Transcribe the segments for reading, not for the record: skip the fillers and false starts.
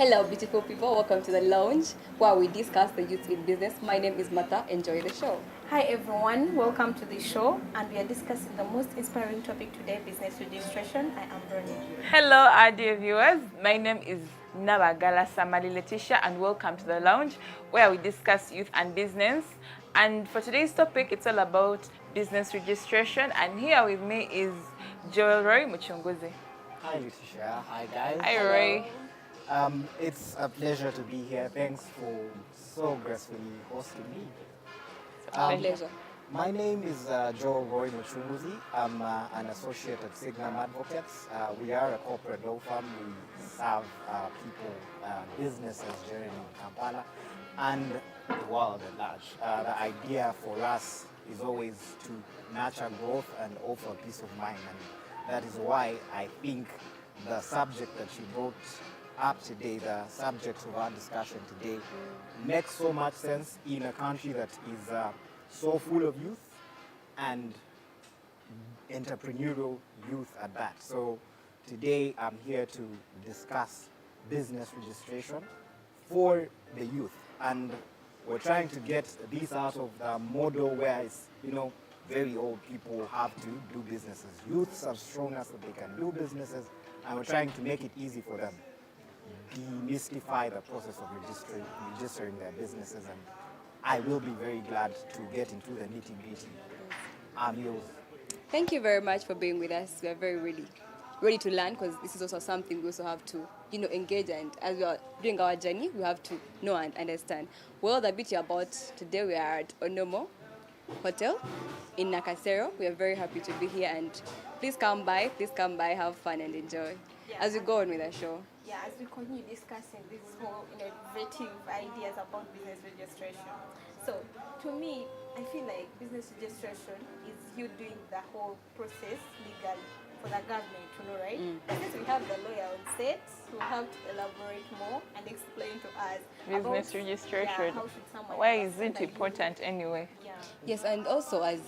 Hello, beautiful people. Welcome to the lounge where we discuss the youth in business. My name is Martha. Enjoy the show. Hi everyone, welcome to the show, and we are discussing the most inspiring topic today, business registration. I am Bernie. Hello, our dear viewers. My name is Nabagala Samali Letitia, and welcome to the lounge where we discuss youth and business. And for today's topic, it's all about business registration. And here with me is Joel Roy Muchunguzi. Hi Letitia, hi guys. Hi, Roy. It's a pleasure to be here. Thanks for so gracefully hosting me. Our pleasure. My name is Joel Roy Muchunguzi. I'm an associate at Signum Advocates. We are a corporate law firm. We serve people, businesses generally in Kampala and the world at large. The idea for us is always to nurture growth and offer peace of mind. And that is why I think the subject that you brought up today, the subject of our discussion today, makes so much sense in a country that is so full of youth and entrepreneurial youth at that. So today I'm here to discuss business registration for the youth, and we're trying to get this out of the model where it's, very old people have to do businesses. Youths are strong enough that they can do businesses, and we're trying to make it easy for them. Demystify the process of registering their businesses, and I will be very glad to get into the nitty-gritty. I'm yours. Thank you very much for being with us. We are very ready to learn, because this is also something we also have to, engage, and as we are doing our journey, we have to know and understand. Well, the beauty about today, we are at Onomo Hotel in Nakasero. We are very happy to be here, and please come by, have fun and enjoy as we go on with the show. Yeah, as we continue discussing these whole innovative ideas about business registration. So, to me, I feel like business registration is you doing the whole process legally for the government to know, right? But since we have the lawyer on set, we'll have to elaborate more and explain to us Business about, registration. how should someone Why understand isn't the it important anyway? Yeah. Yes, and also as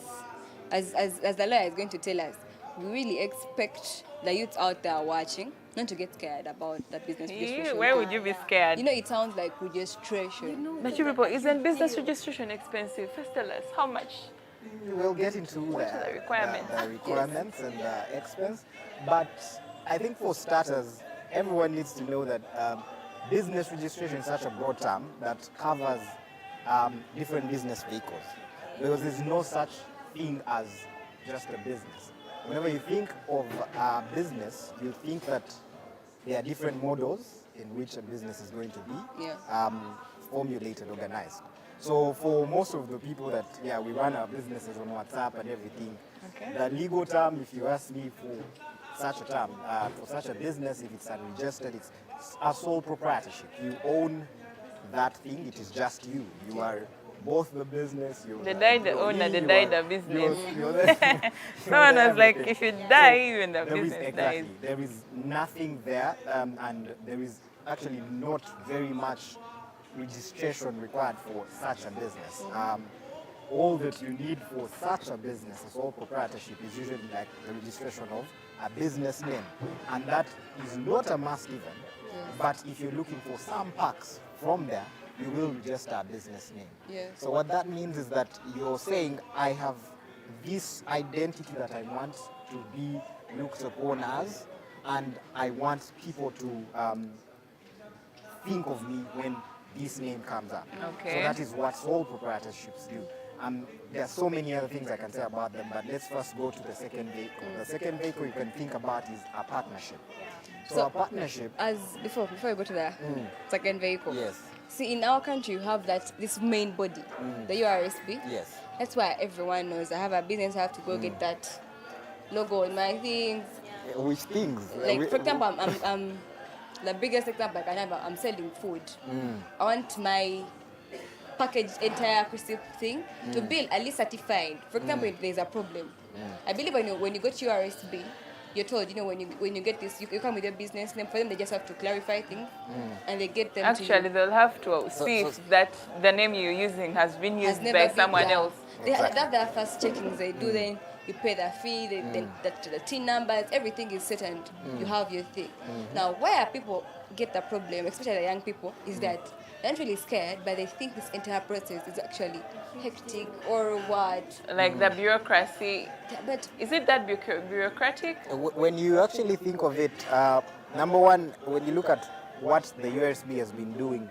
the lawyer is going to tell us, we really expect the youths out there watching not to get scared about the business registration. Why would you be scared? It sounds like registration. But you people, isn't business registration expensive? First tell us, how much? We'll get into are the requirements? the requirements and the expense, but I think for starters, everyone needs to know that business registration is such a broad term that covers different business vehicles, because there's no such thing as just a business. Whenever you think of a business, you think that there are different models in which a business is going to be formulated, organized. So for most of the people that, we run our businesses on WhatsApp and everything, the legal term, if you ask me for such a term, for such a business, if it's unregistered, it's a sole proprietorship. You own that thing, it is just you. You are both the business, The owner, the business. Someone was like, if you die, even the business dies. There is nothing there, and there is actually not very much registration required for such a business. All that you need for such a business, a sole proprietorship, is usually like the registration of a business name, and that is not a must even. But if you're looking for some perks from there, you will register a business name. Yes. So what that means is that you're saying, I have this identity that I want to be looked upon as, and I want people to think of me when this name comes up. Okay. So that is what sole proprietorships do. There are so many other things I can say about them, but let's first go to the second vehicle. The second vehicle you can think about is a partnership. So a partnership... Before we go to the second vehicle. Yes. See, in our country, you have this main body, the URSB. Yes. That's why everyone knows I have a business, I have to go get that logo on my things. Which things? Like, for example, I'm the biggest example I can have, I'm selling food. I want my packaged entire receipt thing to be at least certified. For example, if there's a problem, I believe when you go to URSB, you're told, when you get this, you come with your business name. For them, they just have to clarify things, and they get them Actually, they'll have to see if that the name you're using has been used by someone else. They have their first checkings. They do then you pay the fee, the TIN numbers, everything is set, and you have your thing. Now, where people get the problem, especially the young people, is that they're not really scared, but they think this entire process is actually hectic or what. Like the bureaucracy. But Is it that bureaucratic? When you actually think of it, number one, when you look at what the USB has been doing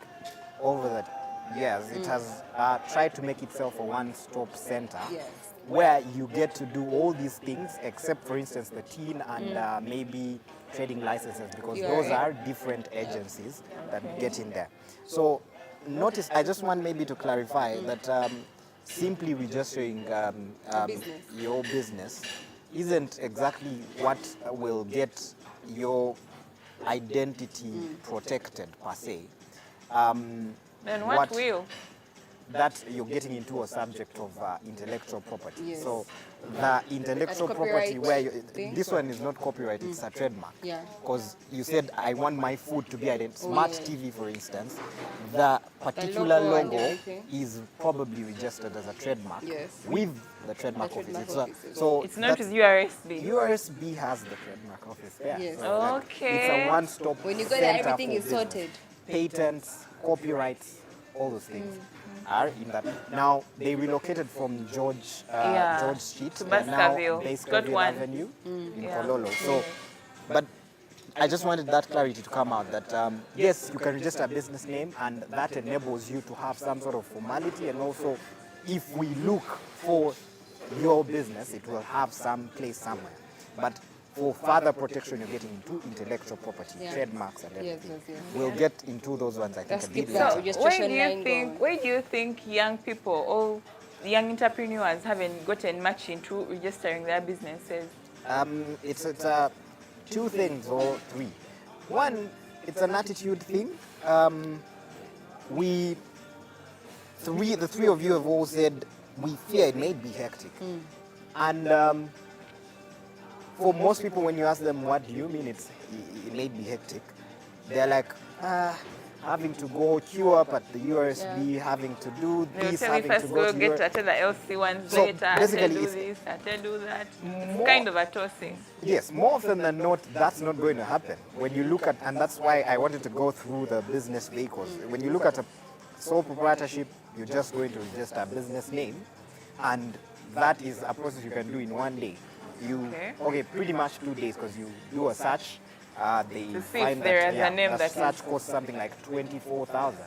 over the years, it has tried to make itself a one-stop center. Yes. Where you get to do all these things, except for instance the TIN and maybe trading licenses, because those are different agencies that get in there. So notice, I just want maybe to clarify that simply registering your business isn't exactly what will get your identity protected per se. Then what will? That you're getting into a subject of intellectual property. Yes. So the intellectual property copyright where thing? this one is not copyright, it's a trademark. Yeah. Because you said I want my food to be identified. Smart yeah. TV, for instance, the particular logo and logo everything. is probably registered as a trademark Yes. with the trademark trademark office. office. So It's not that's- with URSB. URSB has the trademark office there. Yes. So that Okay. it's a one-stop When you go there, center everything for is business. sorted. Patents, copyrights, all those things are in that. Now they relocated from George Street to and now Baskerville. Got Baskerville one. Avenue in Yeah. Kololo. So, but I just wanted that clarity to come out that yes, you can register a business name and that enables you to have some sort of formality, and also if we look for your business, it will have some place somewhere. But for further protection, you're getting into intellectual property, Yeah. trademarks, and Yes, everything. yes, yes. We'll get into those ones, I think, Let's a keep bit that. So later. Registration line going. why do you think young people or young entrepreneurs haven't gotten much into registering their businesses? It's two things or three. One, it's an attitude thing. The three of you have all said we fear it may be hectic. And for most people, when you ask them what do you mean it may be hectic, they're like, having to go queue up at the URSB, having to do They'll this, tell me having first to go go to get your... to attend the LC ones So later, basically and do it's this, and do that. It's more- kind of a tossing. Yes, more often than not, that's not going to happen. When you look at, and that's why I wanted to go through the business vehicles. When you look at a sole proprietorship, you're just going to register a business name, and that is a process you can do in one day. Okay, pretty much 2 days, because you do a search. They To see find if there that is a name the that search is- costs something like 24,000.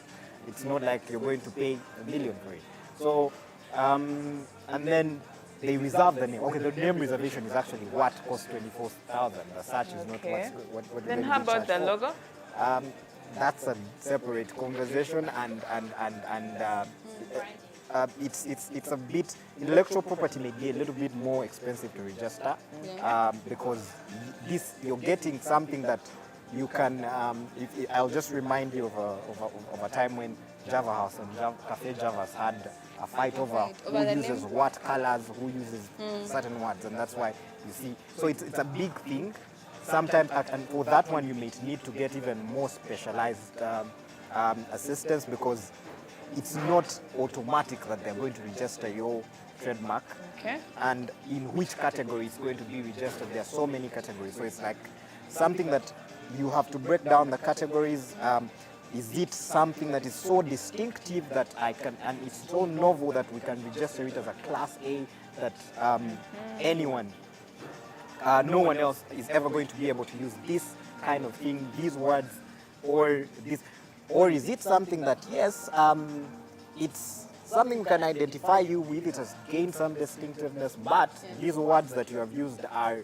It's not like you're going to pay $1 million for it. So, and then they reserve the name. Okay, the name reservation is actually what costs 24,000. The search is not Okay. what Then you're how going to be about the charged for. logo? That's a separate conversation, and it's a bit, intellectual property may be a little bit more expensive to register because this, you're getting something that you can. I'll just remind you of a time when Java House and Cafe Javas had a fight over who the uses name? what colors, who uses certain words, and that's why you see. So it's a big thing. Sometimes, and for that one, you may need to get even more specialized assistance, because it's not automatic that they're going to register your trademark. Okay. And in which category it's going to be registered. There are so many categories. So it's like something that you have to break down the categories. Is it something that is so distinctive that I can, and it's so novel that we can register it as a Class A, that anyone, no one else is ever going to be able to use this kind of thing, these words, or this, or is it something that, yes, it's something we can identify you with, it has gained some distinctiveness, but these words that you have used are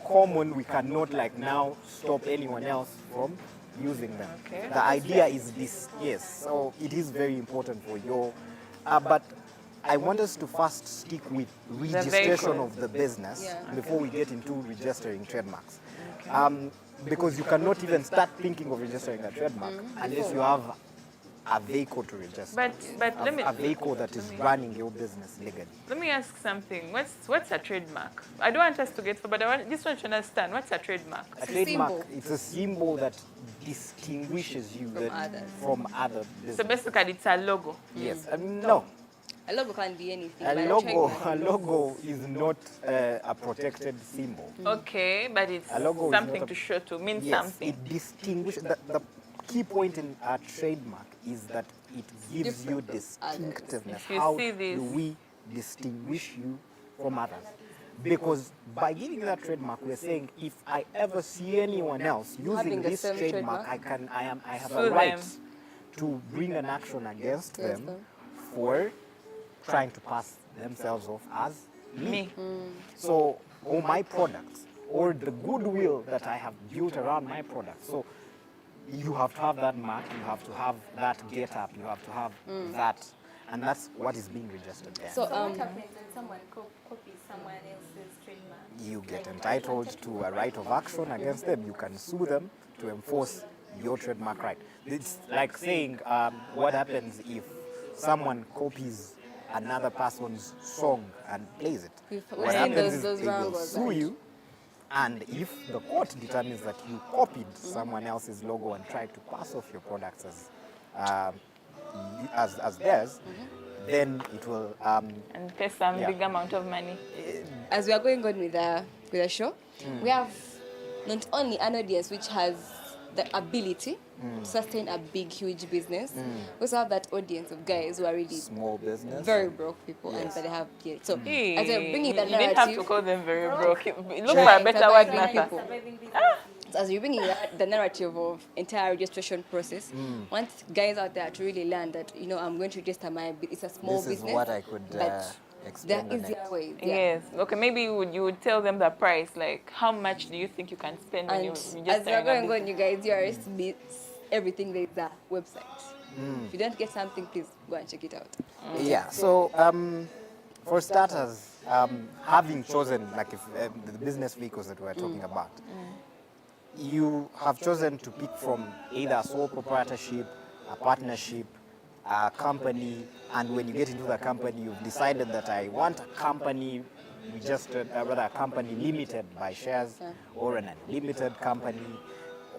common, we cannot like now stop anyone else from using them. Okay. The idea is this, yes, so it is very important for your, but I want us to first stick with registration vehicle. of the business Yeah. before we get into registering trademarks. Because you cannot even start thinking of registering a trademark unless you have a vehicle to register. But let me A vehicle that is running your business legally. let me ask something. What's a trademark? I don't want us to get, but I just want to understand what's a trademark. A It's a trademark, symbol. it's a symbol that distinguishes you From others. from other So businesses. basically, it's a logo. Yes, no. A logo can't be anything. A but logo, a logo is not a protected symbol. Okay, but it's A logo is something not a- to show, to mean Yes, something. it distinguishes. The key point in a trademark is that it gives you Different from others. distinctiveness. If you How see this- do we distinguish you from others? Because by giving you that trademark, we're saying if I ever see anyone else using Having the this same trademark, trademark? I have Sue a right them. to bring an action against Against them them. for trying to pass themselves off as Me. so, or my products, or the goodwill that I have built around my products. So, you have to have that mark, you have to have that get up, you have to have that, and that's what is being registered there. So, So what happens when someone copies someone else's trademark? You get entitled to a right of action against them. You can sue them to enforce your trademark right. It's like saying what happens if someone copies another person's song and plays it. We've What seen happens is those they will wrangles, sue right? you, and if the court determines that you copied someone else's logo and tried to pass off your products as theirs, then it will And pay some Yeah. big amount of money. as we are going on with the show, we have not only an audience which has the ability to sustain a big, huge business, we also have that audience of guys who are really small business. very broke people and Yes. but they have kids. So Hey, as we're bringing the you didn't have to narrative, call them very broke. Look for Try a better surviving word, Nata. people. Surviving business. so as you're bringing the narrative of entire registration process, want guys out there to really learn that I'm going to register it's a small This is business. what I could but there explain are the easier next. ways. Yes. Okay, maybe you would tell them the price. Like, how much do you think you can spend when And you as register we're a going on, business? you guys, yours beats everything. There's a website. If you don't get something, please go and check it out. Yeah. So for starters, having chosen like if the business vehicles that we're talking about, you have chosen to pick from either a sole proprietorship, a partnership, a company, and when you get into the company, you've decided that I want a company registered, rather a company limited by shares or an unlimited company.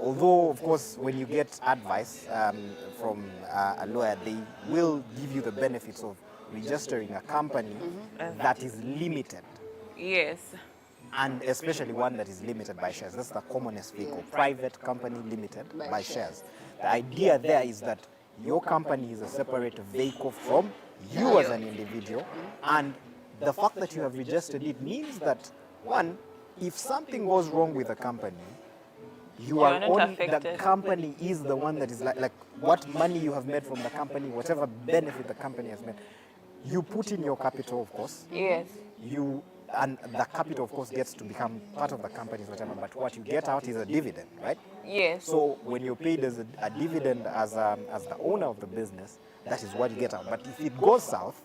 Although, of course, when you get advice from a lawyer, they will give you the benefits of registering a company that is limited, Yes. and especially one that is limited by shares. That's the commonest vehicle, private company limited by shares. The idea there is that your company is a separate vehicle from you as an individual, and the fact that you have registered it means that, one, if something goes wrong with the company, you are not on, affected. the company is the one that is like what money you have made from the company, whatever benefit the company has made, you put in your capital, of course. Yes. And the capital, of course, gets to become part of the company's whatever, but what you get out is a dividend, right? Yes. So when you're paid as a dividend as the owner of the business, that is what you get out. But if it goes south,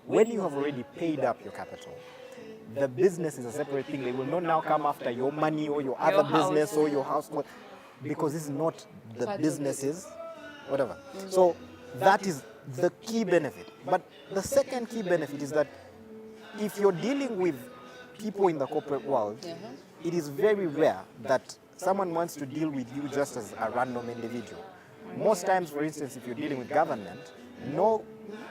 when you have already paid up your capital, the business is a separate thing. They will not now come after your money or your other house. business or your house, because this is not the business's whatever. So that is the key benefit. But the second key benefit is that if you're dealing with people in the corporate world, it is very rare that someone wants to deal with you just as a random individual. Most times, for instance, if you're dealing with government,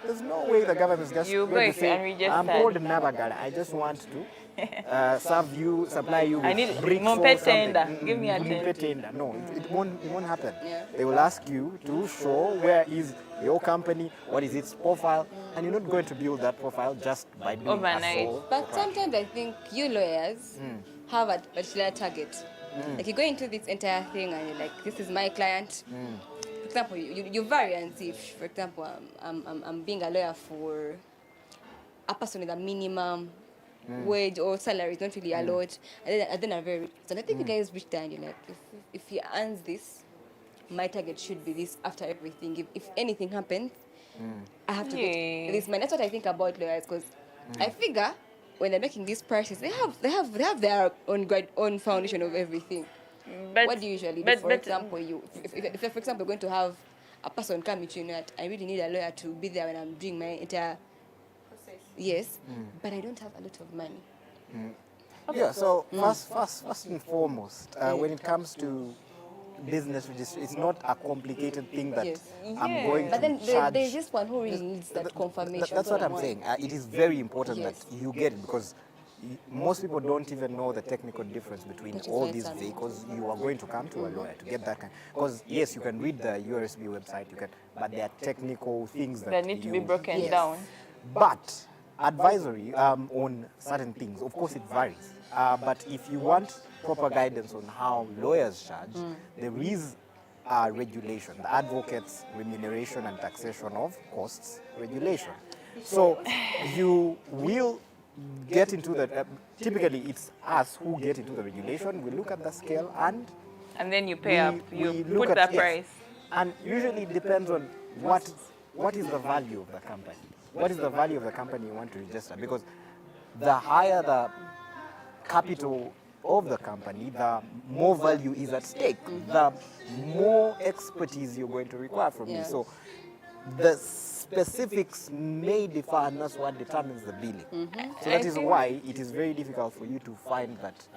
there's no way the government is just You going go to say, unregistered. I'm called Nabagala, I just want to supply you with I need bricks or Mumpe something. tender. Give me a Mumpe tender. No, it won't happen. Yeah. They will ask you to show where is your company, what is its profile, and you're not going to build that profile just by doing Overnight. a sole But sometimes I think you lawyers have a particular target. Like you go into this entire thing and you're like, this is my client. For example, you vary and see if, for example, I'm being a lawyer for a person with a minimum wage or salary is not really a lot, and then a very rich. So I think you guys reach there and you're like, if he earns this, my target should be this after everything. If anything happens, I have to Yeah. get this money. That's what I think about lawyers, because I figure when they're making these prices, they have their own foundation of everything. But What do you usually do? For example, if for example, you're going to have a person come to you that I really need a lawyer to be there when I'm doing my entire Process. yes, but I don't have a lot of money. Yeah, so first and foremost, when it comes to business registration. It's not a complicated thing that Yes. I'm Yeah. going But to then charge. there's just one who really needs that confirmation. That's what I I'm want. saying. It is very important Yes. that you get it, because most people don't even know the technical difference between Which is all very these sad. vehicles. You are going to come to a lawyer to get that kind. Because yes, you can read the URSB website, but there are technical things that That need to be broken Yes. down. But advisory on certain things, of course, it varies. But if you want proper guidance on how lawyers charge, there is regulation, the Advocates Remuneration and Taxation of Costs regulation. So you will get into the, typically it's us who get into the regulation, we look at the scale and And then you pay up. You look put the at, yes. price. And usually it depends on what is the value of the company. What is the value of the company you want to register? Because the higher the capital of the company, the more value is at stake, the more expertise you're going to require from me. Yeah. So the specifics may differ, and that's what determines the billing. So that I is think- why it is very difficult for you to find that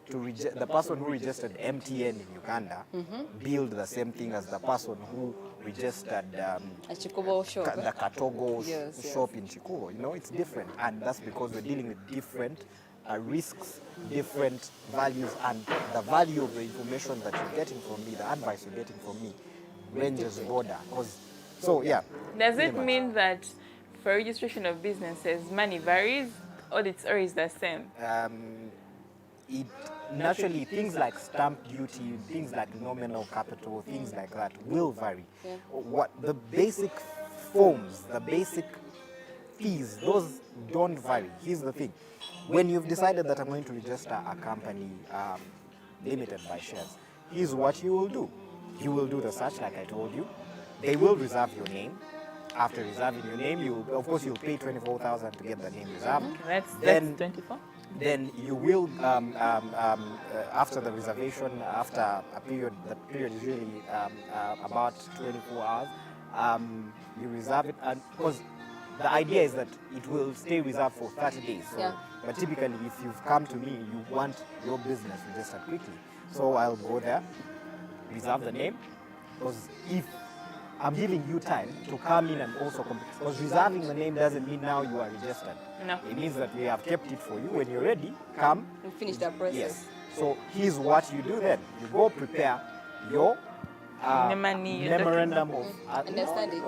the person who registered MTN in Uganda billed the same thing as the person who registered A Chikobo shop. the Katogo Yes, shop in Chikubo. You know, it's different, and that's because we're dealing with different risks, different values, and the value of the information that you're getting from me, the advice you're getting from me, ranges border. So yeah. Does pretty it much. mean that for registration of businesses, money varies or it's always the same? It naturally, things like stamp duty, things like nominal capital, things like that will vary. Yeah. What the basic forms, the basic fees, those don't vary. Here's the thing: when you've decided that I'm going to register a company limited by shares, here's what you will do. You will do the search, like I told you. They will reserve your name. After reserving your name, of course you'll pay 24,000 to get the name reserved. That's Then 24. Then you will, after the reservation, after a period, the period is usually about 24 hours, you reserve it, and because the idea is that it will stay reserved for 30 days. So, Yeah. But typically, if you've come to me, you want your business registered quickly. So I'll go there, reserve the name, because if I'm giving you time to come in and also complete. Because reserving the name doesn't mean now you are registered. No. It means that we have kept it for you. When you're ready, come. We finish that process. Yes. So here's what you do then. You go prepare your memorandum of Understanding.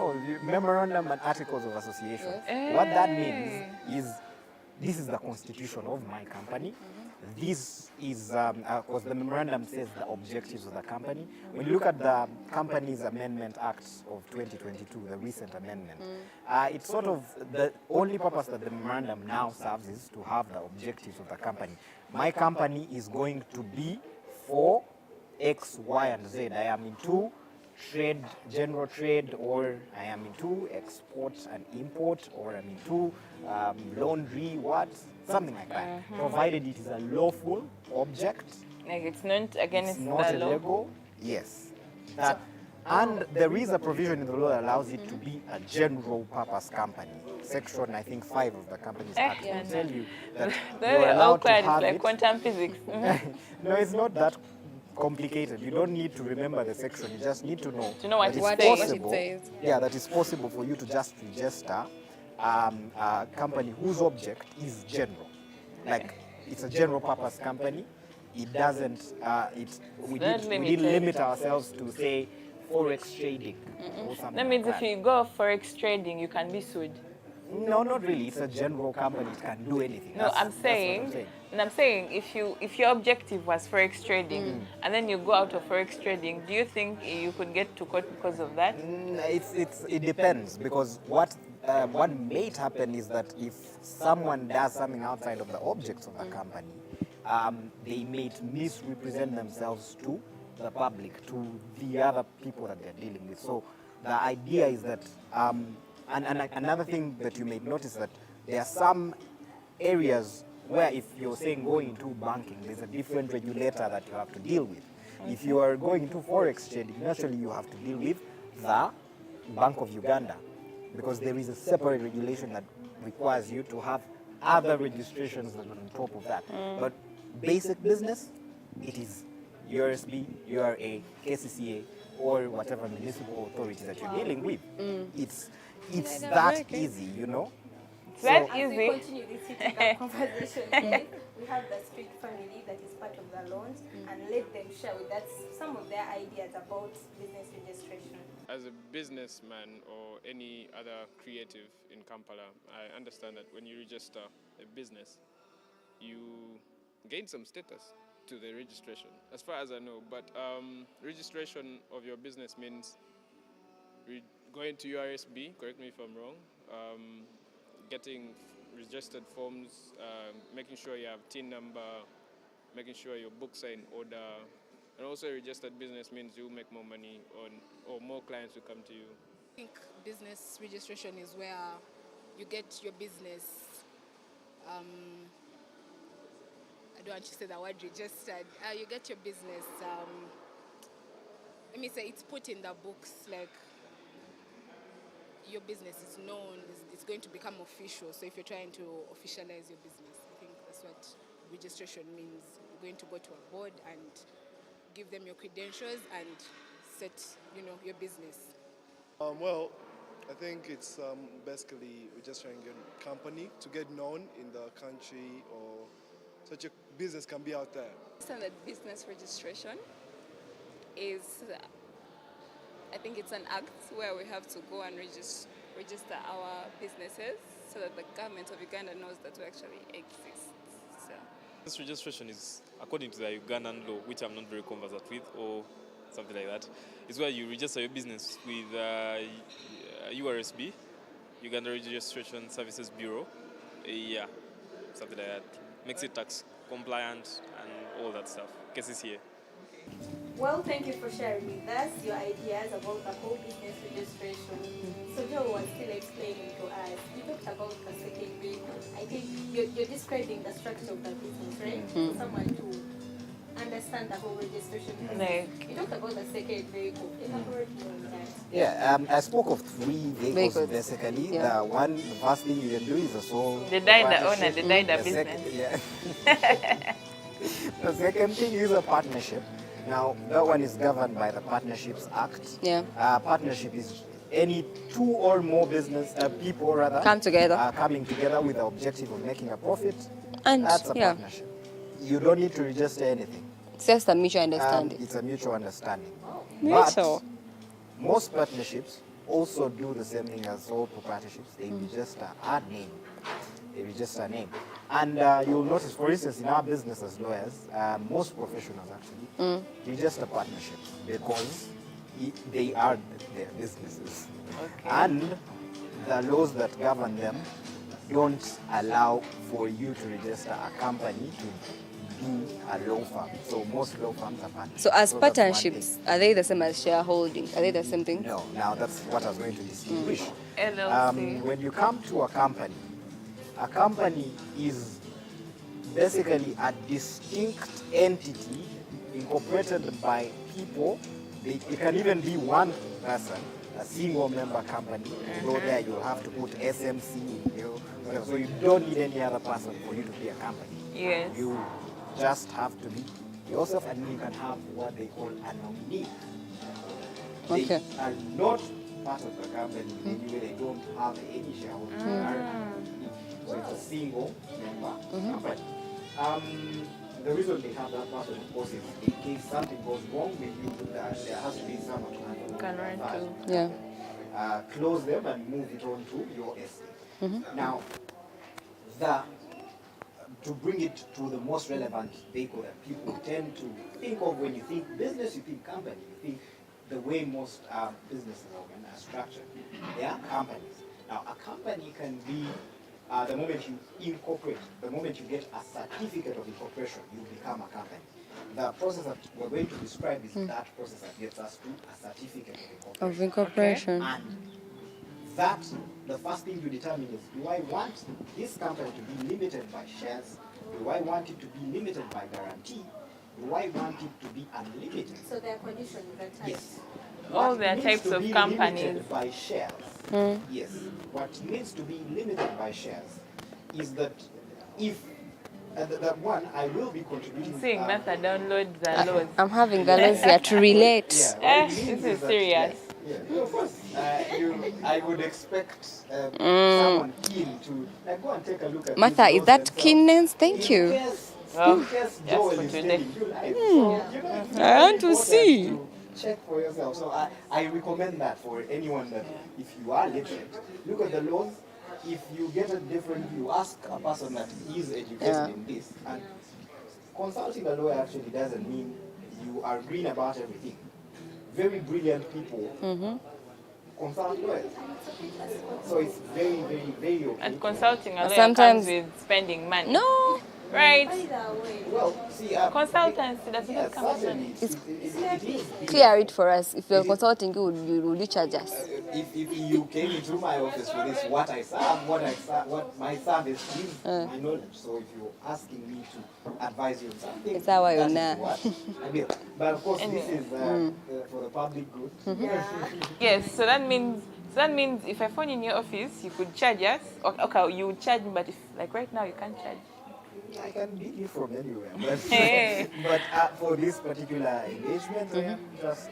memorandum and articles of association. Yes. What that means is this is the constitution of my company. This is, because the memorandum says the objectives of the company. When you look at the Companies Amendment Act of 2022, the recent amendment, it's sort of the only purpose that the memorandum now serves is to have the objectives of the company. My company is going to be for X, Y, and Z. I am into trade, general trade, or I am into export and import, or I'm into laundry, something like that. Provided it is a lawful object, Like it's not against it's not the law. illegal. Yes. And there is a provision in the law that allows it to be a general purpose company. Section, I think, 5 of the Companies Act will yeah, tell you that Very you're allowed to awkward. It's have like it. quantum physics. No, it's not that complicated. You don't need to remember the section. You just need to know, To know what that it it's says. What it possible. says. Yeah, that it's possible for you to just register a company whose object is general. Like it's a general purpose company. It doesn't. We not didn't limited. limit ourselves to say forex trading or something. That means like if you go forex trading, you can be sued. No, not really. It's a general company. It can do anything. No, That's I'm what saying, and I'm saying, if your objective was forex trading, and then you go out of forex trading, do you think you could get to court because of that? It depends, because what may happen is that if someone does something outside of the objects of the company, they may misrepresent themselves to the public, to the other people that they're dealing with. So the idea is that, and another thing that you may notice that there are some areas where if you're saying going into banking, there's a different regulator that you have to deal with. If you are going into forex trading, naturally you have to deal with the Bank of Uganda, because there is a separate regulation that requires you to have other registrations on top of that. But basic business, it is URSB, URA, KCCA, or whatever municipal authority that you're dealing with. It's no, that very good. easy, you know. It's that As we easy. continue this heating up conversation, guys, we have the street family that is part of the launch, and let them share with us some of their ideas about business registration. As a businessman or any other creative in Kampala, I understand that when you register a business, you gain some status to the registration, as far as I know. But registration of your business means going to URSB, correct me if I'm wrong, getting registered forms, making sure you have TIN number, making sure your books are in order. And also a registered business means you'll make more money or more clients will come to you. I think business registration is where you get your business, I don't want to say the word registered, you get your business, let me say it's put in the books, like your business is known, it's going to become official. So if you're trying to officialize your business, I think that's what registration means. You're going to go to a board and give them your credentials and set, your business. Well, I think it's basically registering your company to get known in the country, or such a business can be out there. Standard business registration is, I think it's an act where we have to go and register our businesses so that the government of Uganda knows that we actually exist. So. This registration is according to the Ugandan law, which I'm not very conversant with, or something like that. It's where you register your business with URSB, Uganda Registration Services Bureau. Yeah, something like that. Makes it tax compliant and all that stuff. KCCA. Well, thank you for sharing with us your ideas about the whole business registration. So Joe was still explaining to us, you talked about the second vehicle. I think you're describing the structure of the business, right? For someone to understand the whole registration process. You talked about the second vehicle. Elaborate on that. Yeah, I spoke of 3 vehicles basically. Yeah. The first thing you can do is a sole The owner, partnership. the diner The business. The second thing is a partnership. Now, that one is governed by the Partnerships Act. Yeah. Partnership is any 2 or more people rather Come together. coming together with the objective of making a profit. And That's a yeah, partnership. You don't need to register anything. it's just a mutual understanding. It's a mutual understanding. Mutual. But most partnerships also do the same thing as sole proprietorships. They register a name. They register a name. And you'll notice, for instance, in our business as lawyers, most professionals actually register partnerships because they are their businesses. Okay. And the laws that govern them don't allow for you to register a company to be a law firm. So most law firms are partnerships. So as that's one partnerships, are they the same as shareholding? Are they the same thing? thing. No, now that's what I was going to distinguish. LLC. When you come to a company is basically a distinct entity incorporated by people. It can even be one person, a single member company. Go there, you'll have to put SMC, whatever. So you don't need any other person for you to be a company. Yes. You just have to be yourself, and you can have what they call a nominee. Okay. They are not part of the company anyway. They don't have any shareholders. They are a nominee. So it's a single member company. The reason they have that person, of course, is in case something goes wrong with you, there has to be someone to handle it. Can run to. Yeah. Close them and move it on to your estate. Now, to bring it to the most relevant vehicle that people tend to think of when you think business, you think company, you think the way most businesses are structured. They are companies. Now, a company can be the moment you incorporate, the moment you get a certificate of incorporation, you become a company. The process that we're going to describe is that process that gets us to a certificate of incorporation. Of incorporation. And that, the first thing you determine is, do I want this company to be limited by shares? Do I want it to be limited by guarantee? Do I want it to be unlimited? So there are conditions that type. Yes. All What their needs types to of be companies. limited by shares. Yes. What needs to be limited by shares is that if that one, I will be contributing. Seeing Martha download the laws. I'm having a lot here to relate. Yeah, what it means This is that, serious. Yeah, of course. I would expect someone keen to go and take a look at Martha, these is that laws themselves. keenness? Thank you. In case Joel for is today. telling you lies. So, I want to it's see. important to check for yourself. So I recommend that for anyone that if you are literate, look at the laws. If you get a different view, ask a person that is educated in this. And consulting a lawyer actually doesn't mean you are green about everything. Very brilliant people consult lawyers. So it's very, very, very okay. And consulting a lawyer Sometimes- comes with spending money. No. Right? Well, see, Consultancy does not yes, come with certainly. money. It is. Clear it for us. If you're consulting, will you charge us? If you came into my office for this, what my service is my knowledge. So if you're asking me to advise you on something, It's our that is honor. what I will. But of course, this is for the public good. Yes, so that means if I phone in your office, you could charge us. Okay, you would charge me, but if like right now you can't charge. I can beat you from anywhere. But, Hey. but for this particular engagement, I am just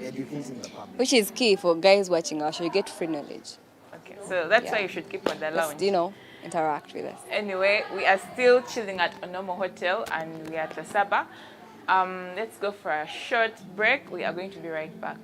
educating the public. Which is key for guys watching our show. You get free knowledge. Okay, so that's why you should keep on the lounge. Just, interact with us. Anyway, we are still chilling at Onomo Hotel and we are at Lasaba. Let's go for a short break. We are going to be right back.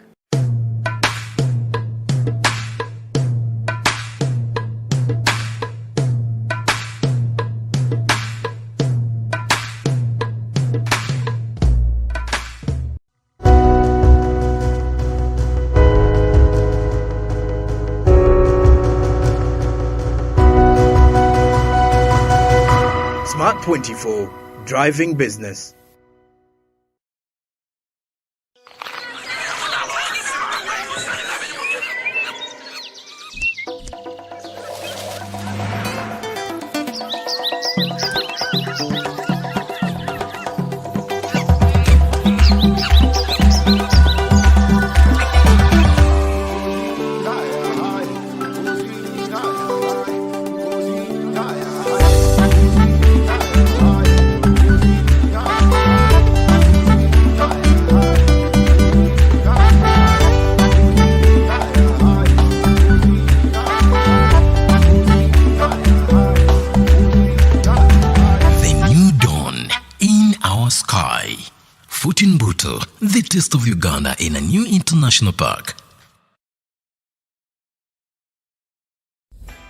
Smart 24, driving business. The taste of Uganda in a new international park.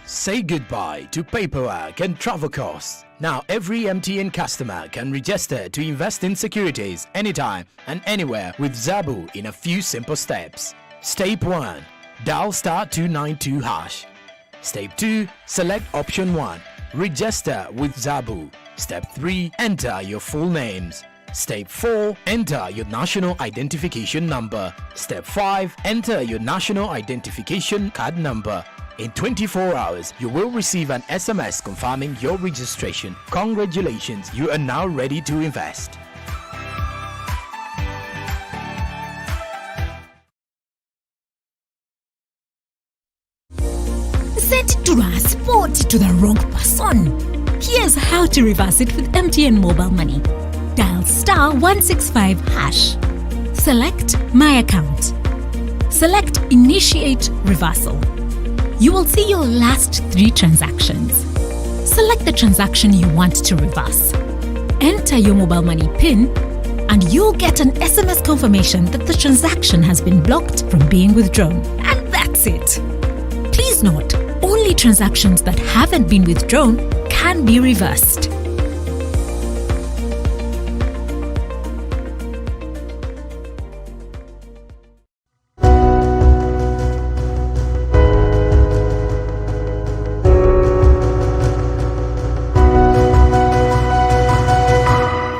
Say goodbye to paperwork and travel costs. Now every MTN customer can register to invest in securities anytime and anywhere with Zabu in a few simple steps. Step 1. Dial *292 hash. Step 2. Select option 1. Register with Zabu. Step 3. Enter your full names. Step 4. Enter your national identification number. Step 5. Enter your national identification card number. In 24 hours, you will receive an SMS confirming your registration. Congratulations, you are now ready to invest. Set to transport to the wrong person. Here's how to reverse it with MTN Mobile Money. Dial *165 hash. Select My Account. Select Initiate Reversal. You will see your last 3 transactions. Select the transaction you want to reverse. Enter your mobile money PIN and you'll get an SMS confirmation that the transaction has been blocked from being withdrawn. And that's it. Please note, only transactions that haven't been withdrawn can be reversed.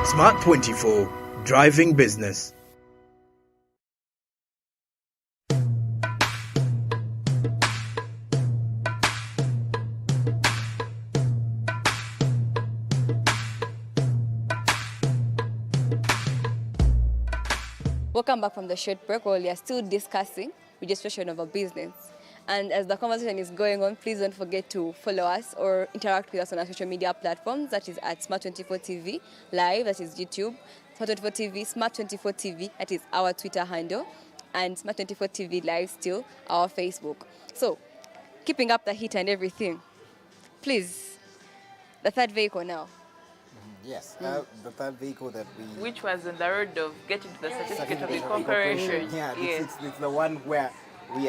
Smart 24, driving business. Welcome back from the short break where we are still discussing registration of a business. And as the conversation is going on, please don't forget to follow us or interact with us on our social media platforms. That is at Smart24TV Live, that is YouTube. Smart24TV, Smart24TV, that is our Twitter handle. And Smart24TV Live still, our Facebook. So, keeping up the heat and everything. Please, the third vehicle now. Yes, the third vehicle that we... Which was on the road of getting to the certificate of incorporation. Yeah, Yes. it's the one where we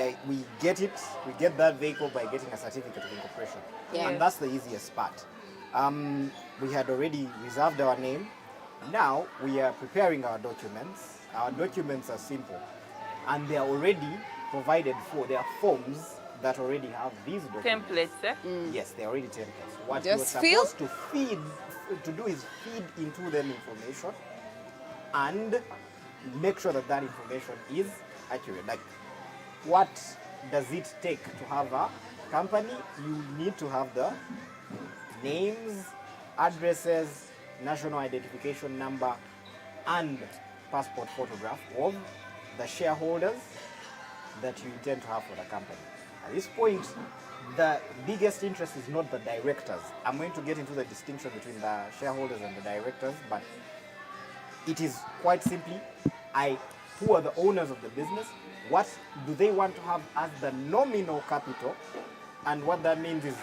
get it, we get that vehicle by getting a certificate of incorporation. Yeah. And that's the easiest part. We had already reserved our name. Now we are preparing our documents. Our documents are simple. And they are already provided for. There are forms that already have these documents. Templates, eh? Yes, they're already templates. What Just you're supposed to do is feed into them information and make sure that that information is accurate. Like, what does it take to have a company? You need to have the names, addresses, national identification number, and passport photograph of the shareholders that you intend to have for the company. At this point, the biggest interest is not the directors. I'm going to get into the distinction between the shareholders and the directors, but it is quite simply, who are the owners of the business, what do they want to have as the nominal capital, and what that means is,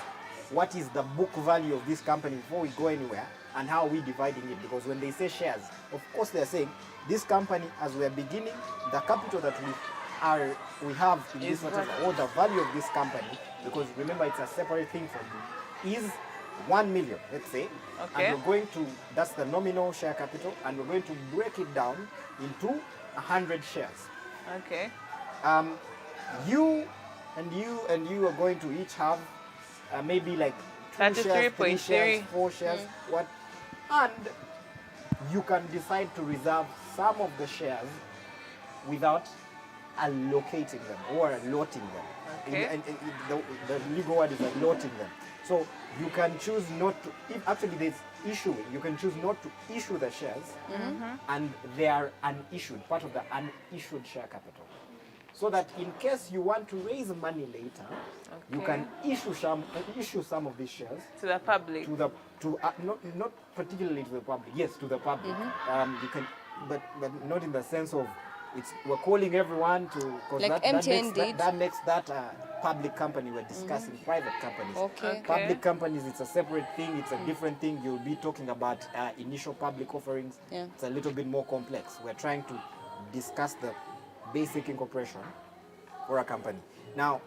what is the book value of this company before we go anywhere, and how are we dividing it? Because when they say shares, of course they're saying, this company, as we're beginning, the capital that we have in this whatever, or the value of this company, because remember it's a separate thing from you, is 1 million, let's say. Okay. And we're going to, that's the nominal share capital, and we're going to break it down into 100 shares. Okay. You are going to each have maybe like 2 shares, 3 shares, 4 shares, what? And you can decide to reserve some of the shares without allocating them or allotting them. Okay. And the legal word is allotting them. So you can choose not to, if actually there's issuing, you can choose not to issue the shares, and they are unissued, part of the unissued share capital. So that in case you want to raise money later, you can issue some of these shares to the public. Not particularly to the public. Yes, to the public. You can, but not in the sense of we're calling everyone to, like MTN did. That makes that public company. We're discussing private companies. Okay. Public companies, it's a separate thing. It's a different thing. You'll be talking about initial public offerings. Yeah. It's a little bit more complex. We're trying to discuss the basic incorporation for a company. Now,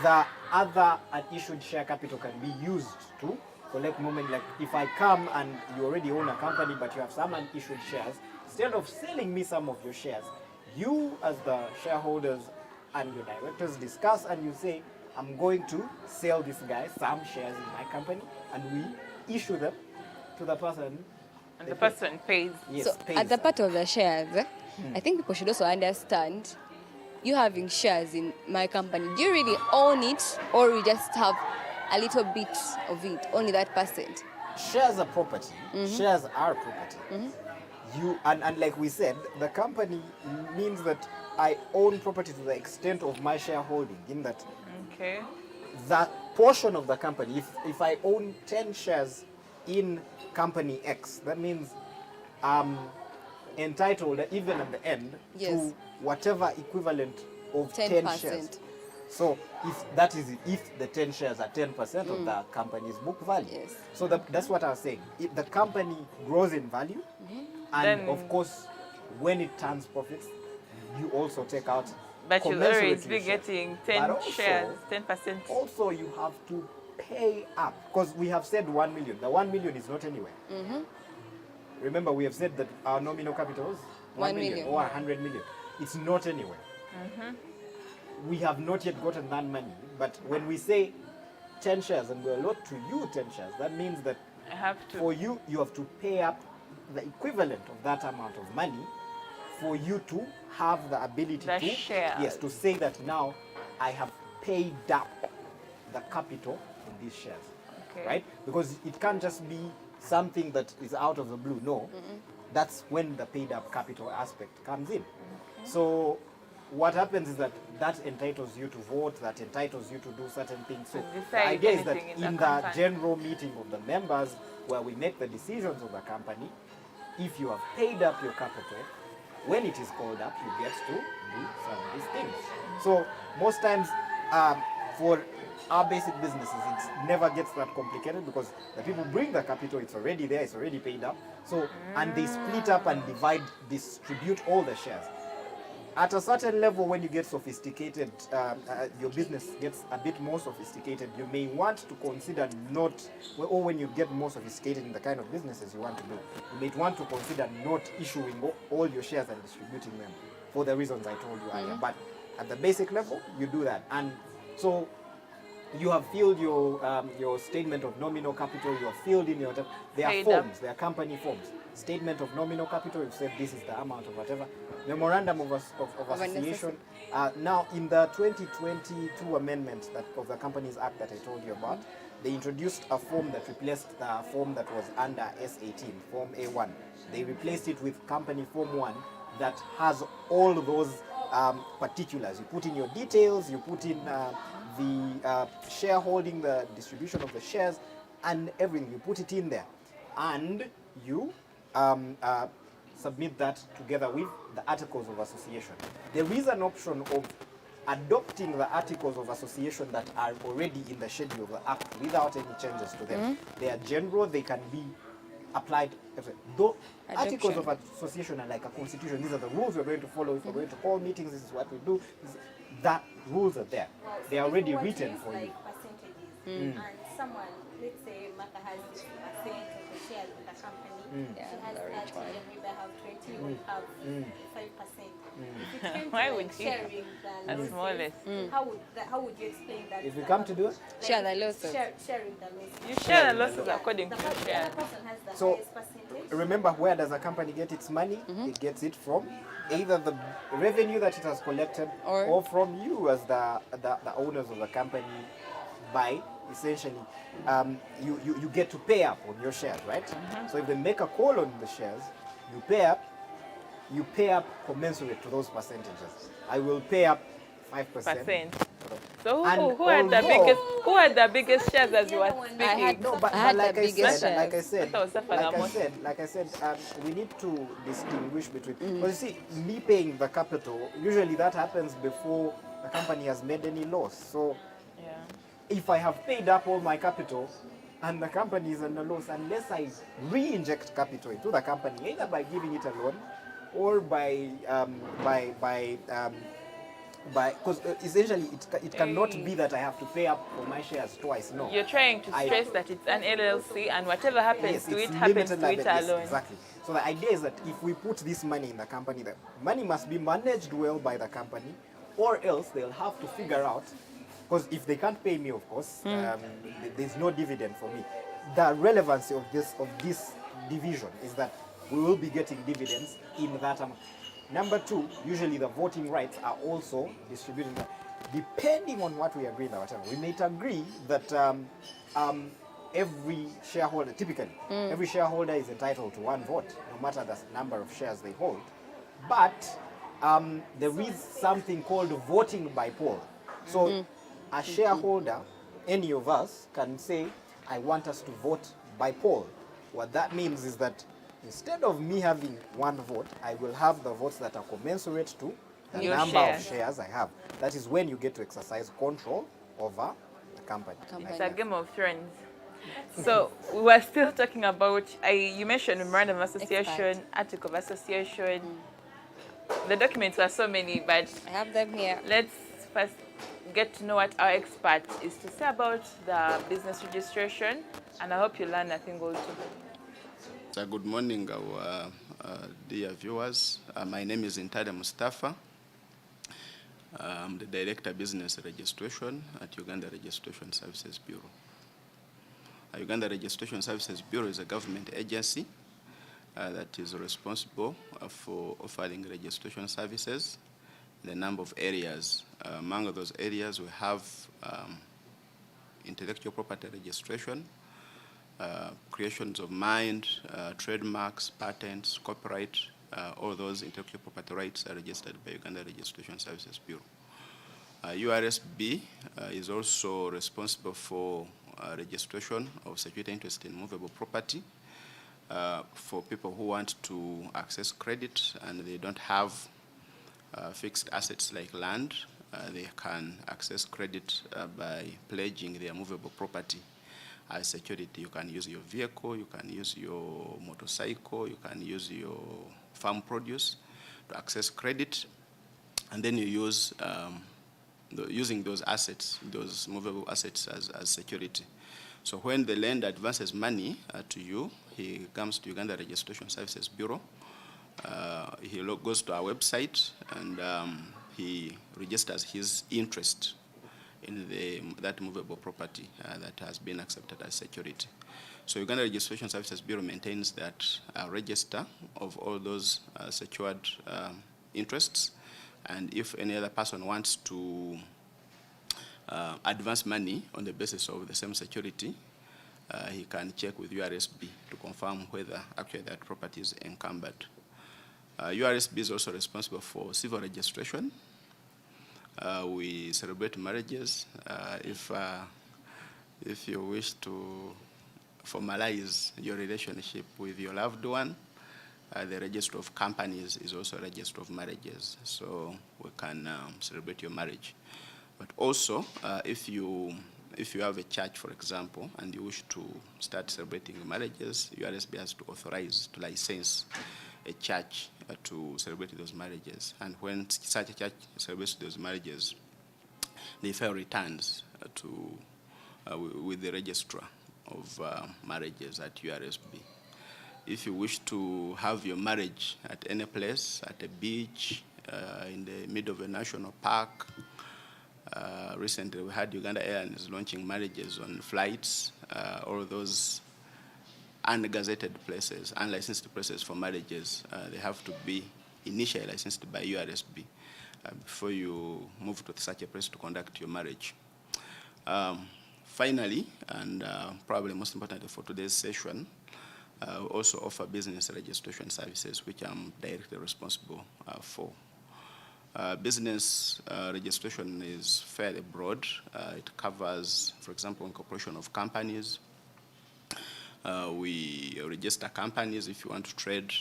the other unissued share capital can be used to collect moment, like if I come and you already own a company but you have some unissued shares, instead of selling me some of your shares, you as the shareholders and your directors discuss and you say, I'm going to sell this guy some shares in my company, and we issue them to the person. And the person pays. Yes, So pays at the them. part of the shares, I think people should also understand, you having shares in my company, do you really own it, or you just have a little bit of it, only that percent? Shares are property. Shares are property. You and like we said, the company means that I own property to the extent of my shareholding. In that, Okay. that portion of the company, if I own 10 shares in company X, that means I'm entitled, even at the end, Yes. to whatever equivalent of 10 10%. shares. So if the 10 shares are 10% of the company's book value. Yes. So that's what I was saying. If the company grows in value, and Then- of course, when it turns profits, you also take out. But you'll commensurate always to be your share. getting But 10 also- shares, 10%. Also, you have to pay up, because we have said 1 million. The 1 million is not anywhere. Remember, we have said that our nominal capital is 1 million or 100 million. It's not anywhere. We have not yet gotten that money. But when we say 10 shares and we allot to you 10 shares, that means that I have to. for you have to pay up the equivalent of that amount of money for you to have the ability The to shares. yes, to say that now I have paid up the capital in these shares. Okay. Right? Because it can't just be something that is out of the blue. No. That's when the paid up capital aspect comes in. So what happens is that that entitles you to vote, that entitles you to do certain things. So And the decide idea is that anything in the the company. general meeting of the members, where we make the decisions of the company, if you have paid up your capital, when it is called up, you get to do some of these things. So most times, for our basic businesses, it never gets that complicated because the people bring the capital, it's already there, it's already paid up. So, and they split up and distribute all the shares. At a certain level, when you get sophisticated, your business gets a bit more sophisticated, you may want to consider not, or when you get more sophisticated in the kind of businesses you want to do, you may want to consider not issuing all your shares and distributing them for the reasons I told you earlier. But at the basic level, you do that. And so you have filled your statement of nominal capital, you have filled in there are forms, there are company forms. Statement of nominal capital, you've said this is the amount of whatever. Memorandum of association. Now, in the 2022 amendment of the Companies Act that I told you about, they introduced a form that replaced the form that was under S18, Form A1. They replaced it with Company Form 1 that has all those particulars. You put in your details, you put in the shareholding, the distribution of the shares, and everything. You put it in there, and you submit that together with the Articles of Association. There is an option of adopting the Articles of Association that are already in the schedule of the Act without any changes to them. They are general, they can be applied. Though Articles of Association are like a constitution. These are the rules we're going to follow. If we're going to call meetings, this is what we do. That rules are there. They are already written for you. Percentages. And someone, let's say Martha has 50% of the shares in the company. She has 30, and maybe I have 20, you will have 5%. If it came to Why like would you? sharing the That's more or less. how would you explain that? If we come to do it, Share the losses. Sharing the losses. You share the losses according to The your other share. person has the So, highest percentage. remember, where does a company get its money? It gets it from either the revenue that it has collected or from you as the owners of the company by essentially you get to pay up on your shares, right? So if they make a call on the shares, you pay up commensurate to those percentages. I will pay up 5%. So And who had the biggest shares as you were speaking? But I had like the I biggest said, shares. like I said, we need to distinguish between. Because you see, me paying the capital, usually that happens before the company has made any loss. So if I have paid up all my capital and the company is in a loss, unless I re-inject capital into the company, either by giving it a loan or because essentially it cannot be that I have to pay up for my shares twice. No. You're trying to stress that it's an LLC and whatever happens to it it's happens limited to it liability. alone. Yes, exactly. So the idea is that if we put this money in the company, the money must be managed well by the company, or else they'll have to figure out, because if they can't pay me, of course, there's no dividend for me. The relevancy of this division is that we will be getting dividends in that amount. Number two, usually the voting rights are also distributed. Depending on what we agree in whatever, we may agree that every shareholder, typically, every shareholder is entitled to one vote, no matter the number of shares they hold. But there is something called voting by poll. So a shareholder, any of us, can say, I want us to vote by poll. What that means is that instead of me having one vote, I will have the votes that are commensurate to the number of shares I have. That is when you get to exercise control over the company. It's a Game of Thrones. So we were still talking about, you mentioned memorandum of association, article of association. The documents were so many, but I have them here. Let's first get to know what our expert is to say about the business registration, and I hope you learn a thing or two. So good morning, our dear viewers. My name is Intada Mustafa. I'm the Director Business Registration at Uganda Registration Services Bureau. Uganda Registration Services Bureau is a government agency that is responsible for offering registration services in a number of areas. Among those areas, we have intellectual property registration, creations of mind, trademarks, patents, copyright, all those intellectual property rights are registered by Uganda Registration Services Bureau. URSB is also responsible for registration of security interest in movable property for people who want to access credit and they don't have fixed assets like land. They can access credit by pledging their movable property as security. You can use your vehicle, you can use your motorcycle, you can use your farm produce to access credit, and then you use using those assets, those movable assets as security. So when the lender advances money to you, he comes to Uganda Registration Services Bureau. He goes to our website and he registers his interest in that movable property that has been accepted as security. So Uganda Registration Services Bureau maintains that register of all those secured interests, and if any other person wants to advance money on the basis of the same security, he can check with URSB to confirm whether actually that property is encumbered. URSB is also responsible for civil registration. We celebrate marriages. If you wish to formalize your relationship with your loved one, the register of companies is also a register of marriages, so we can celebrate your marriage. But also, if you have a church, for example, and you wish to start celebrating marriages, URSB has to authorize, to license a church to celebrate those marriages. And when such a church celebrates those marriages, they file returns with the registrar of marriages at URSB. If you wish to have your marriage at any place, at a beach, in the middle of a national park, recently we had Uganda Airlines launching marriages on flights, all those ungazetted places, unlicensed places for marriages, they have to be initially licensed by URSB before you move to such a place to conduct your marriage. Finally, and probably most importantly for today's session, we also offer business registration services, which I'm directly responsible for. Business registration is fairly broad. It covers, for example, incorporation of companies. We register companies. If you want to trade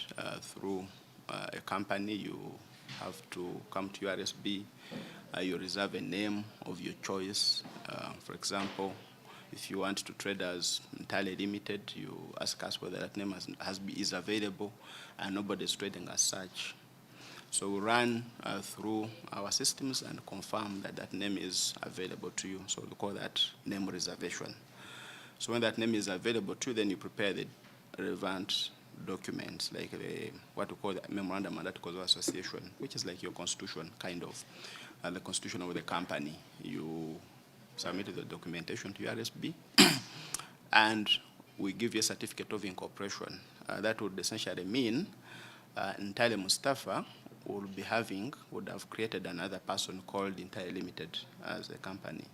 through a company, you have to come to URSB. You reserve a name of your choice. For example, if you want to trade as entirely limited, you ask us whether that name is available, and nobody is trading as such. So we run through our systems and confirm that that name is available to you. So we call that name reservation. So when that name is available to you, then you prepare the relevant documents, like what we call the memorandum and articles of association, which is like your constitution, kind of, the constitution of the company. You submit the documentation to URSB, and we give you a certificate of incorporation. That would essentially mean Ntale Mustafa would have created another person called Ntale Limited as a company.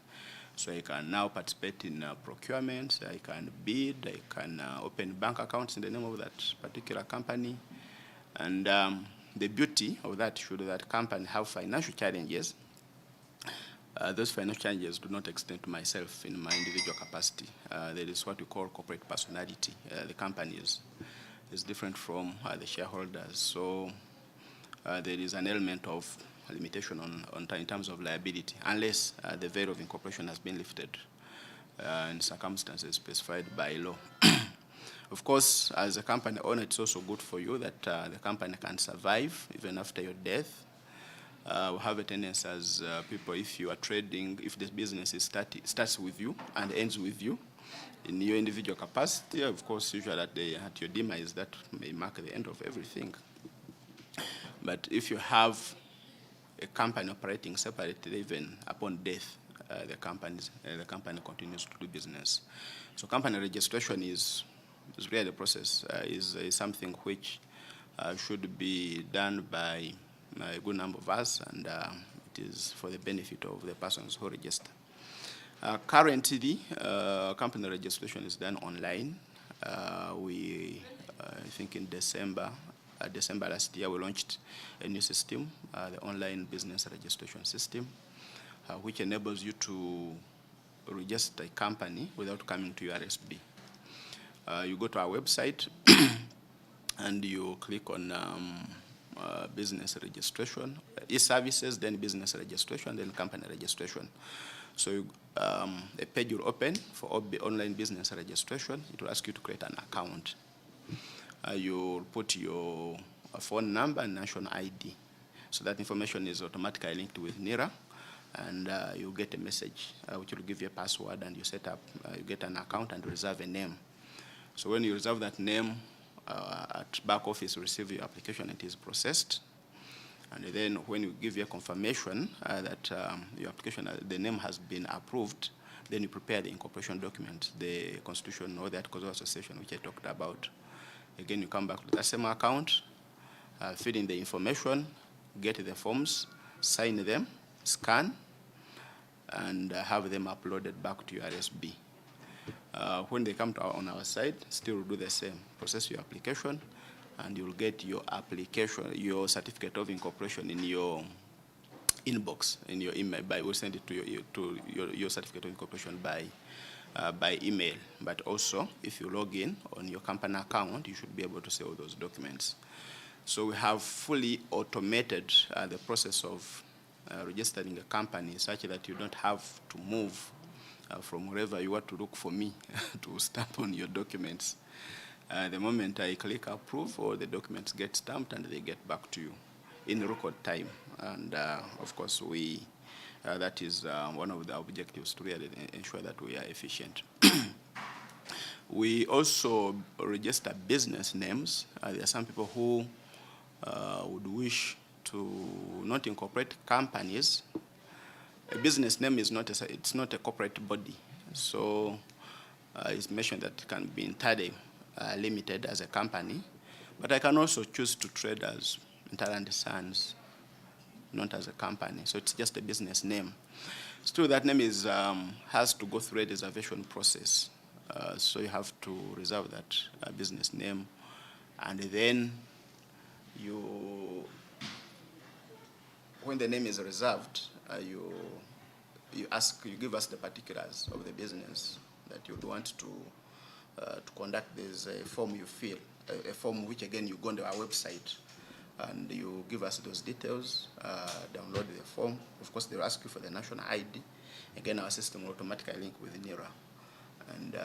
So I can now participate in procurement, I can bid, I can open bank accounts in the name of that particular company. And the beauty of that, should that company have financial challenges, those financial challenges do not extend to myself in my individual capacity. There is what we call corporate personality. The company is different from the shareholders. So there is an element of limitation in terms of liability, unless the veil of incorporation has been lifted in circumstances specified by law. Of course, as a company owner, it's also good for you that the company can survive even after your death. We have a tendency as people, if you are trading, if the business starts with you and ends with you, in your individual capacity, of course, usually at your demise, that may mark the end of everything. But if you have a company operating separately, even upon death, the company continues to do business. So company registration is really the process, is something which should be done by a good number of us, and it is for the benefit of the persons who register. Currently, company registration is done online. I think in December December last year, we launched a new system, the online business registration system, which enables you to register a company without coming to your RSB. You go to our website and you click on business registration, e-services, then business registration, then company registration. So a page will open for online business registration. It will ask you to create an account. You'll put your phone number and national ID. So that information is automatically linked with NIRA, and you'll get a message which will give you a password, and you set up, you get an account and reserve a name. So when you reserve that name, at back office, you receive your application, it is processed. And then when you give your confirmation that your application, the name has been approved, then you prepare the incorporation document, the constitution or the articles of association, which I talked about. Again, you come back to the same account, fill in the information, get the forms, sign them, scan, and have them uploaded back to your RSB. When they come to on our side, still do the same. Process your application, and you'll get your application, your certificate of incorporation in your inbox, in your email. We'll send it to your certificate of incorporation by email. But also, if you log in on your company account, you should be able to see all those documents. So we have fully automated the process of registering a company such that you don't have to move from wherever you want to look for me to stamp on your documents. The moment I click approve, all the documents get stamped and they get back to you in record time. And of course, that is one of the objectives, to really ensure that we are efficient. We also register business names. There are some people who would wish to not incorporate companies. A business name is it's not a corporate body. So it's mentioned that it can be entirely limited as a company, but I can also choose to trade as Interland Sons, not as a company. So it's just a business name. Still, that name is has to go through a reservation process. So you have to reserve that business name, and then when the name is reserved, you give us the particulars of the business that you would want to conduct. There's a form you fill, a form which again you go on our website, and you give us those details, download the form. Of course, they'll ask you for the national ID. Again, our system will automatically link with NIRA, and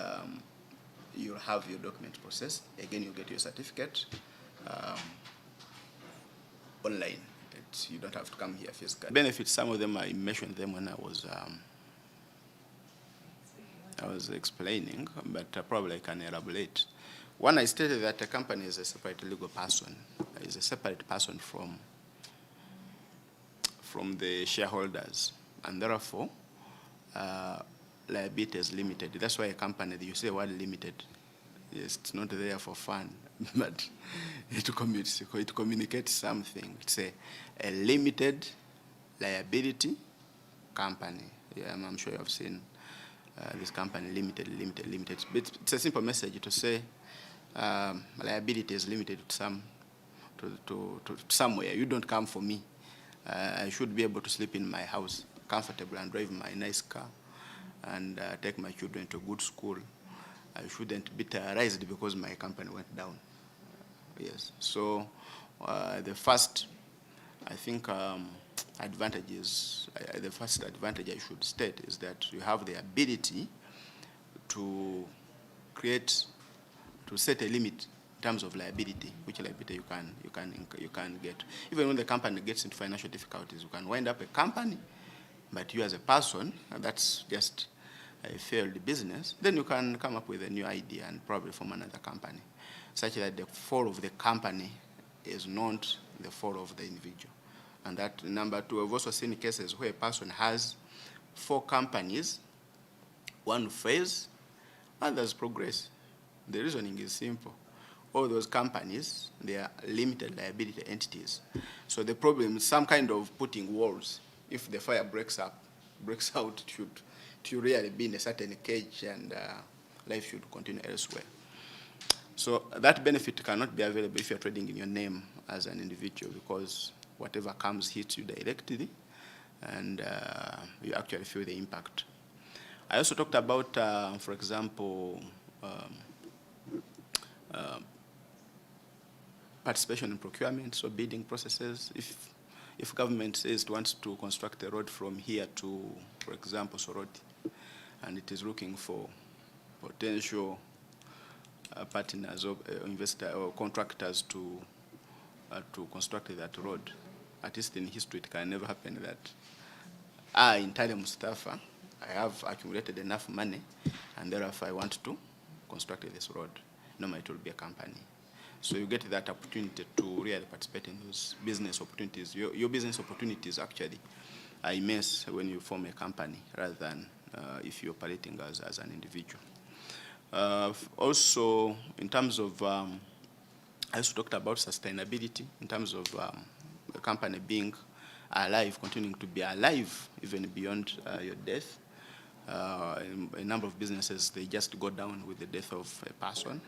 you'll have your document processed. Again, you get your certificate online. You don't have to come here physically. Benefits, some of them I mentioned them when I was explaining, but probably I can elaborate. One, I stated that a company is a separate legal person, is a separate person from the shareholders, and therefore liability is limited. That's why a company, you say the word limited, it's not there for fun, but it communicates something. It's a limited liability company. Yeah, I'm sure you have seen this company, limited. But it's a simple message to say liability is limited to somewhere. You don't come for me. I should be able to sleep in my house comfortable and drive my nice car and take my children to good school. I shouldn't be terrorized because my company went down. Yes. So the first, I think, advantage is, the first advantage I should state is that you have the ability to set a limit in terms of liability, which liability you can get. Even when the company gets into financial difficulties, you can wind up a company, but you as a person, that's just a failed business, then you can come up with a new idea and probably form another company, such that the fall of the company is not the fall of the individual. And that, number two, I've also seen cases where a person has 4 companies, one fails, others progress. The reasoning is simple. All those companies, they are limited liability entities. So the problem is some kind of putting walls. If the fire breaks out, it should really be in a certain cage, and life should continue elsewhere. So that benefit cannot be available if you're trading in your name as an individual, because whatever comes hits you directly, and you actually feel the impact. I also talked about, for example, participation in procurement, so bidding processes. If government says it wants to construct a road from here to, for example, Soroti, and it is looking for potential partners or investor or contractors to construct that road, at least in history, it can never happen that in Talia Mustafa, I have accumulated enough money, and therefore I want to construct this road. Normally it will be a company. So you get that opportunity to really participate in those business opportunities. Your business opportunities actually are immense when you form a company rather than if you're operating as an individual. Also, in terms of, I also talked about sustainability, in terms of the company being alive, continuing to be alive even beyond your death. A number of businesses, they just go down with the death of a person.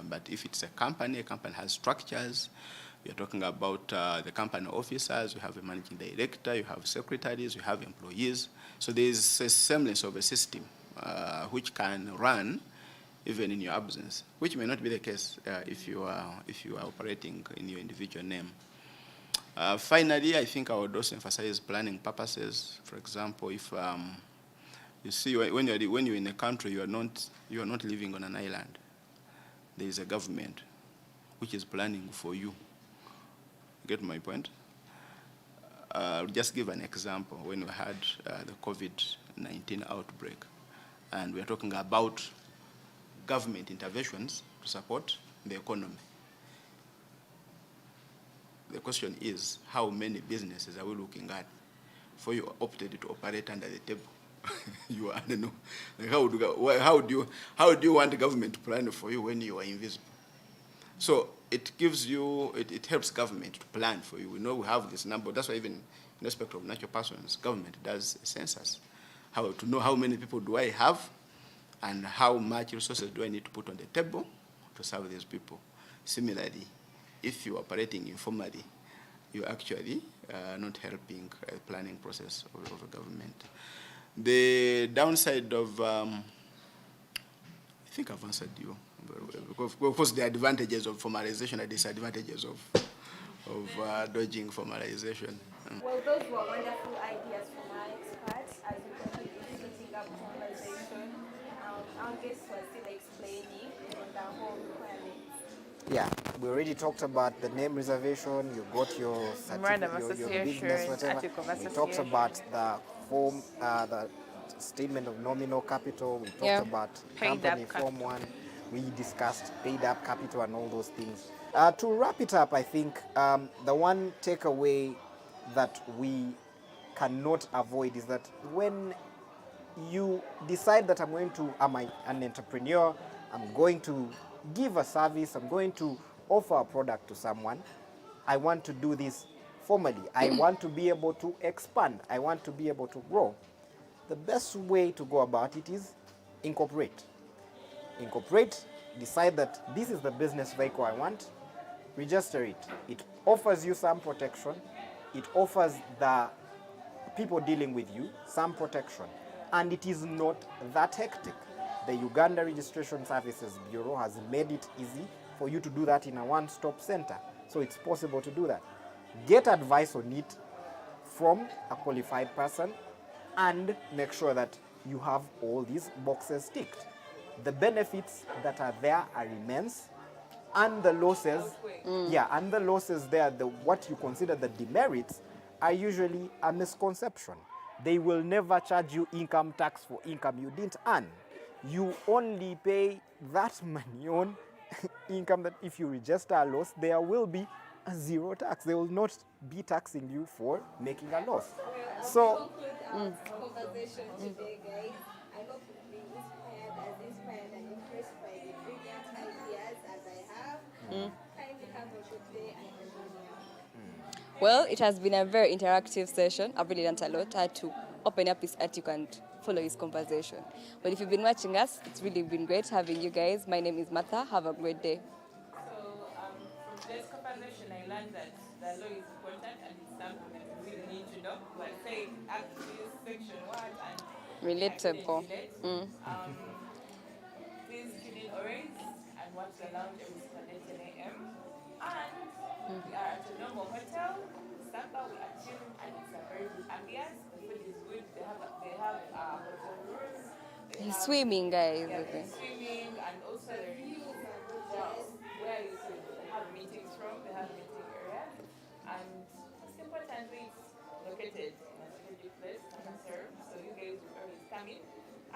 But if it's a company has structures. You're talking about the company officers, you have a managing director, you have secretaries, you have employees. So there's a semblance of a system which can run even in your absence, which may not be the case if you are operating in your individual name. Finally, I think I would also emphasize planning purposes. For example, if you see when you're in a country, you are not living on an island. There is a government which is planning for you. Get my point? I'll just give an example. When we had the COVID-19 outbreak, and we're talking about government interventions to support the economy. The question is, how many businesses are we looking at? For you opted to operate under the table. You are, I don't know. Like how do you want the government to plan for you when you are invisible? So it gives you, it helps government to plan for you. We know we have this number. That's why even in respect of natural persons, government does a census. How to know how many people do I have and how much resources do I need to put on the table to serve these people. Similarly, if you're operating informally, you're actually not helping the planning process of a government. The downside of, I think I've answered you. Of course, the advantages of formalization are disadvantages of dodging formalization. Well, those were wonderful ideas from our experts as we continue setting up formalization. Our guests were still explaining on the whole requirements. Yeah, we already talked about the name reservation. You got your certificate, your business, whatever. We talked about the form, the statement of nominal capital. We talked about company form 1. We discussed paid up capital and all those things. To wrap it up, I think the one takeaway that we cannot avoid is that when you decide that I'm an entrepreneur, I'm going to give a service, I'm going to offer a product to someone, I want to do this formally. I want to be able to expand. I want to be able to grow. The best way to go about it is incorporate. Incorporate, decide that this is the business vehicle I want, register it. It offers you some protection. It offers the people dealing with you some protection. And it is not that hectic. The Uganda Registration Services Bureau has made it easy for you to do that in a one-stop center. So it's possible to do that. Get advice on it from a qualified person and make sure that you have all these boxes ticked. The benefits that are there are immense, and the losses, and the losses there, what you consider the demerits, are usually a misconception. They will never charge you income tax for income you didn't earn. You only pay that money on income that if you register a loss, there will be a zero tax. They will not be taxing you for making a loss. So, conversation today, guys. I hope you've been inspired and impressed by the brilliant ideas as I have. Kindly have a good day and Well, it has been a very interactive session. I've really learned a lot. I had to open up his attic and follow his conversation. But if you've been watching us, it's really been great having you guys. My name is Martha. Have a great day. So from today's conversation, I learned that the law is important and it's something that we really need to know. Like say Act this, Section 1, and Relatable. Please tune in always and watch the lounge every Saturday 10 a.m. And we are at the Normal Hotel, Samba. We are chilling and it's a very good ambience. The food is good. They have hotel rooms. Swimming, guys. Yeah, swimming, and also there is where you could have meetings from. They have meeting areas, and most importantly, it's located in a strategic place and served, so you guys will always come in.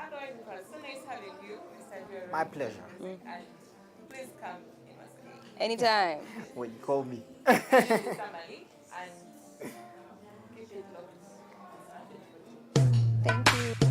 Otherwise, it was so nice having you, Mr. Jeremy. My pleasure. And please come in once again. Anytime. When you call me. Family, and keep it locked. Thank you.